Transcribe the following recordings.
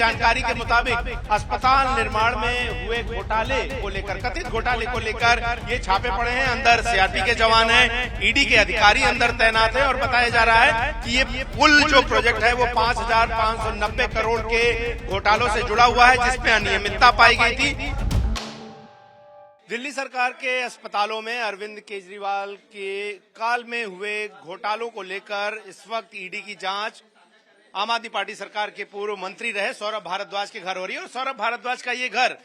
जानकारी के मुताबिक अस्पताल निर्माण में हुए घोटाले को लेकर, कथित घोटाले को लेकर ये छापे पड़े हैं। अंदर सीआरपी के जवान हैं, ईडी के अधिकारी अंदर तैनात हैं और बताया जा रहा है कि ये कुल जो प्रोजेक्ट है वो 5,590 करोड़ के घोटालों से जुड़ा हुआ है, जिसमें अनियमितता पाई गई थी। दिल्ली सरकार के अस्पतालों में अरविंद केजरीवाल के काल में हुए घोटालों को लेकर इस वक्त ईडी की जांच आम आदमी पार्टी सरकार के पूर्व मंत्री रहे सौरभ भारद्वाज के घर हो रही है। और सौरभ भारद्वाज का ये घर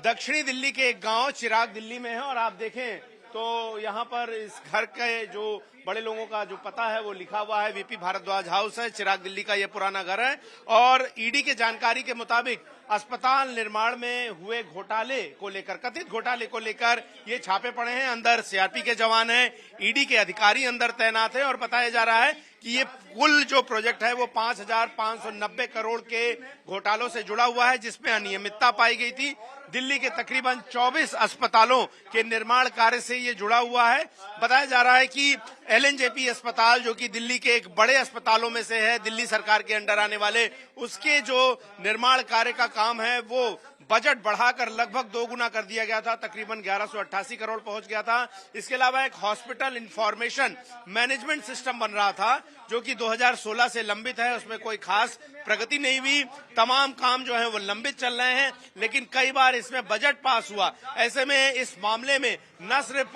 दक्षिणी दिल्ली के एक गांव चिराग दिल्ली में है। और आप देखें तो यहाँ पर इस घर के जो बड़े लोगों का जो पता है वो लिखा हुआ है, वीपी भारद्वाज हाउस है, चिराग दिल्ली का ये पुराना घर है। और ईडी के जानकारी के मुताबिक अस्पताल निर्माण में हुए घोटाले को लेकर, कथित घोटाले को लेकर ये छापे पड़े हैं। अंदर सीआरपी के जवान हैं, ईडी के अधिकारी अंदर तैनात हैं और बताया जा रहा है कि ये कुल जो प्रोजेक्ट है वो 5,590 करोड़ के घोटालों से जुड़ा हुआ है, जिसमें अनियमितता पाई गई थी। दिल्ली के तकरीबन 24 अस्पतालों के निर्माण कार्य से ये जुड़ा हुआ है। बताया जा रहा है कि एलएनजेपी अस्पताल, जो कि दिल्ली के एक बड़े अस्पतालों में से है, दिल्ली सरकार के अंडर आने वाले, उसके जो निर्माण कार्य का काम है वो बजट बढ़ाकर लगभग 2 गुना कर दिया गया था, तकरीबन 1188 करोड़ पहुंच गया था। इसके अलावा एक हॉस्पिटल इंफॉर्मेशन मैनेजमेंट सिस्टम बन रहा था जो कि 2016 से लंबित है, उसमें कोई खास प्रगति नहीं हुई। तमाम काम जो है वो लंबित चल रहे हैं, लेकिन कई बार इसमें बजट पास हुआ। ऐसे में इस मामले में न सिर्फ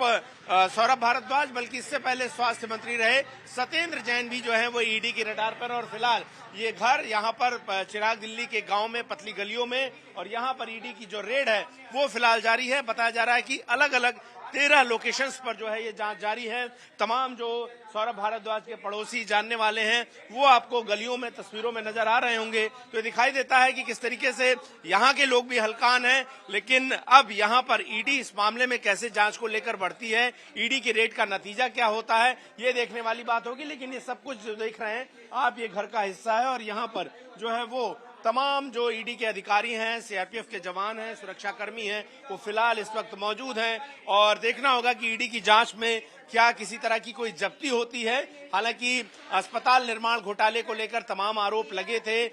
सौरभ भारद्वाज बल्कि इससे पहले स्वास्थ्य मंत्री रहे सत्येंद्र जैन भी जो है वो ईडी की रडार पर। और फिलहाल ये घर यहाँ पर चिराग दिल्ली के गांव में पतली गलियों में, और यहाँ पर ईडी की जो रेड है वो फिलहाल जारी है। बताया जा रहा है कि अलग अलग 13 लोकेशंस पर जो है ये जांच जारी है। तमाम जो सौरभ भारद्वाज के पड़ोसी जानने वाले हैं वो आपको गलियों में तस्वीरों में नजर आ रहे होंगे, तो ये दिखाई देता है कि किस तरीके से यहाँ के लोग भी हलकान हैं। लेकिन अब यहाँ पर ईडी इस मामले में कैसे जांच को लेकर बढ़ती है, ईडी की रेड का नतीजा क्या होता है, ये देखने वाली बात होगी। लेकिन ये सब कुछ जो देख रहे हैं आप, ये घर का हिस्सा है और यहाँ पर जो है वो तमाम जो ईडी के अधिकारी हैं, सीआरपीएफ के जवान हैं, सुरक्षाकर्मी हैं, वो फिलहाल इस वक्त मौजूद हैं। और देखना होगा कि ईडी की जांच में क्या किसी तरह की कोई जब्ती होती है। हालांकि अस्पताल निर्माण घोटाले को लेकर तमाम आरोप लगे थे।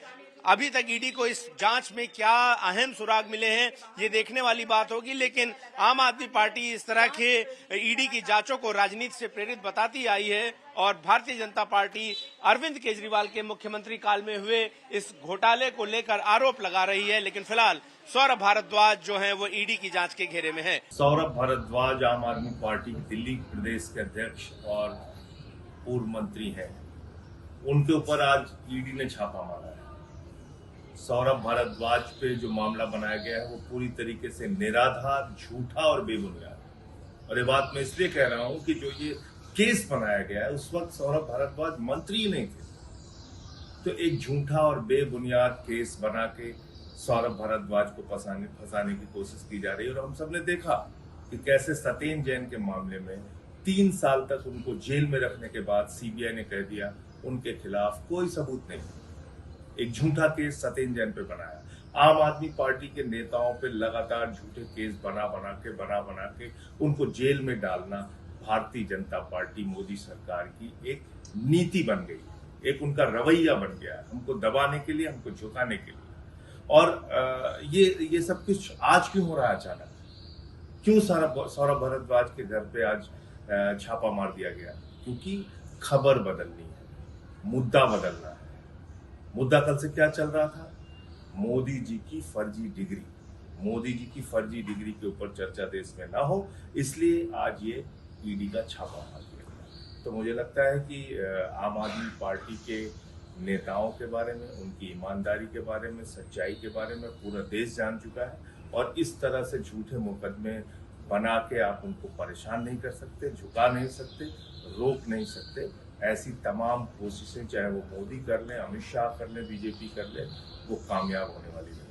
अभी तक ईडी को इस जांच में क्या अहम सुराग मिले हैं ये देखने वाली बात होगी। लेकिन आम आदमी पार्टी इस तरह के ईडी की जांचों को राजनीति से प्रेरित बताती आई है और भारतीय जनता पार्टी अरविंद केजरीवाल के मुख्यमंत्री काल में हुए इस घोटाले को लेकर आरोप लगा रही है। लेकिन फिलहाल सौरभ भारद्वाज जो है वो ईडी की जांच के घेरे में है। सौरभ भारद्वाज आम आदमी पार्टी दिल्ली प्रदेश के अध्यक्ष और पूर्व मंत्री हैं, उनके ऊपर आज ईडी ने छापा मारा है। सौरभ भारद्वाज पे जो मामला बनाया गया है वो पूरी तरीके से निराधार, झूठा और बेबुनियाद। और ये बात मैं इसलिए कह रहा हूं कि जो ये केस बनाया गया है उस वक्त सौरभ भारद्वाज मंत्री ही नहीं थे, तो एक झूठा और बेबुनियाद केस बना के सौरभ भारद्वाज को फंसाने की कोशिश की जा रही है। और हम सबने देखा कि कैसे सत्येंद्र जैन के मामले में 3 साल तक उनको जेल में रखने के बाद सीबीआई ने कह दिया उनके खिलाफ कोई सबूत नहीं। एक झूठा केस सत्येंद्र जैन पे बनाया। आम आदमी पार्टी के नेताओं पे लगातार झूठे केस बना बना के उनको जेल में डालना भारतीय जनता पार्टी मोदी सरकार की एक नीति बन गई, एक उनका रवैया बन गया है, हमको दबाने के लिए, हमको झुकाने के लिए। और ये सब कुछ आज क्यों हो रहा है अचानक? क्यों सौरभ भारद्वाज के घर पे आज छापा मार दिया गया? क्योंकि खबर बदलनी है, मुद्दा बदलना है। मुद्दा कल से क्या चल रहा था? मोदी जी की फर्जी डिग्री। मोदी जी की फर्जी डिग्री के ऊपर चर्चा देश में ना हो, इसलिए आज ये ईडी का छापा मार दिया गया। तो मुझे लगता है कि आम आदमी पार्टी के नेताओं के बारे में, उनकी ईमानदारी के बारे में, सच्चाई के बारे में पूरा देश जान चुका है। और इस तरह से झूठे मुकदमे बना के आप उनको परेशान नहीं कर सकते, झुका नहीं सकते, रोक नहीं सकते। ऐसी तमाम कोशिशें चाहे वो मोदी कर लें, अमित शाह कर लें, बीजेपी कर ले, वो कामयाब होने वाली नहीं।